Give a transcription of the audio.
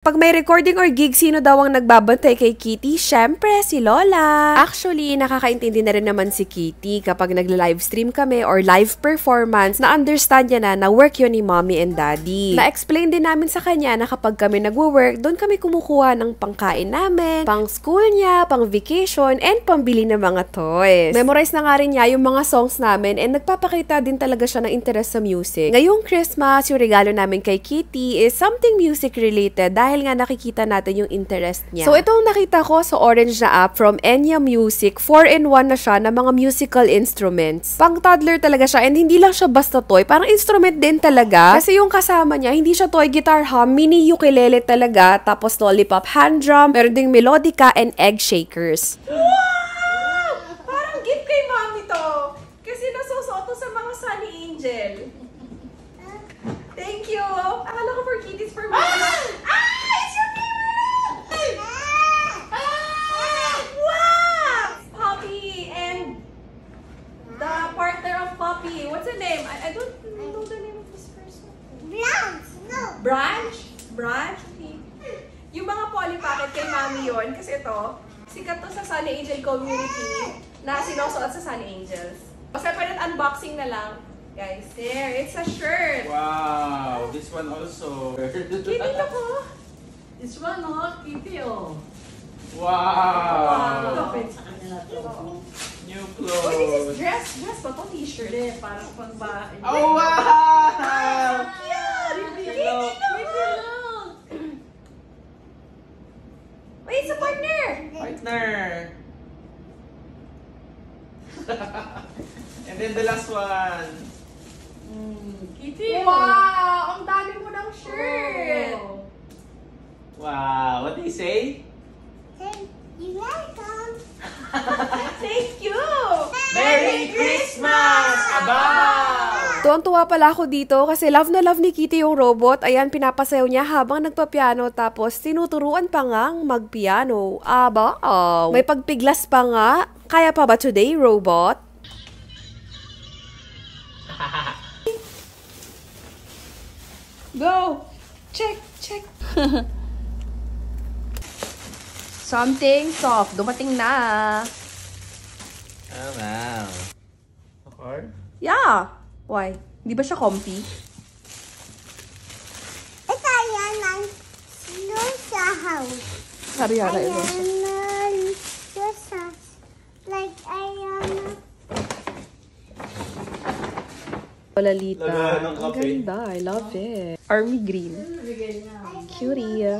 Pag may recording or gig, sino daw ang nagbabantay kay Kitty? Syempre, si Lola. Actually, nakakaintindi na rin naman si Kitty kapag nagla-livestream kami or live performance, na-understand niya na work yun ni mommy and daddy. Na-explain din namin sa kanya na kapag kami nagwo-work, doon kami kumukuha ng pangkain namin, pang school niya, pang vacation, and pambili ng mga toys. Memorize na nga rin niya yung mga songs namin and nagpapakita din talaga siya ng interest sa music. Ngayong Christmas, yung regalo namin kay Kitty is something music related dahil nga nakikita natin yung interest niya. So, itong nakita ko sa orange na app from Enya Music, 4-in-1 na siya ng mga musical instruments. Pang toddler talaga siya and hindi lang siya basta toy, parang instrument din talaga. Kasi yung kasama niya, hindi siya toy guitar ha, mini ukulele talaga, tapos lollipop hand drum, meron ding melodica and egg shakers. Wow! Parang gift kay mommy to. Kasi nasusuot to sa mga Sunny Angel. Thank you! Akala ko for Kitty's for mommy. It's your favorite! Wow! Poppy and the partner of Poppy. What's the name? I don't know the name of this person. Branch! No! Branch? Branch? Okay. Yung mga Polly Pocket kay mommy yun. Kasi ito, sikat to sa Sunny Angel community na sinusuot sa Sunny Angels. Separate unboxing na lang. Guys, there. It's a shirt. Wow, this one also. Kitty na ko. This one, oh, Kitty, oh. Wow. Kapit sa kanila to. New Oh, this is clothes. dress. Dress ba to? T-shirt. Hindi, parang pang bahay. Oh, wow. Cute! Kitty Hello. na ko. Wait, it's a partner. Partner. And then the last one. Kitty, oh. Wow! Ang dami mo ng shirt. Oh. Wow, what do you say? You're welcome! Thank you! Merry Christmas! Aba! Tuwang-tuwa pala ako dito kasi love na love ni Kitty yung robot. Ayan, pinapasayaw niya habang nagpapiano tapos tinuturuan pa ngang magpiano. Aba, oh. May pagpiglas pa nga. Kaya pa ba today, robot? Go! Check, check. Something soft. Dumating na. Oh, wow. Okay. Yeah. Why? Di ba siya comfy? It's Ariana Lusa house. Ariana Lusa. Like Ariana. Lalita. Lagahan ng Ang kape. ganda. I love it. Army green. Bigay niya. Cutie.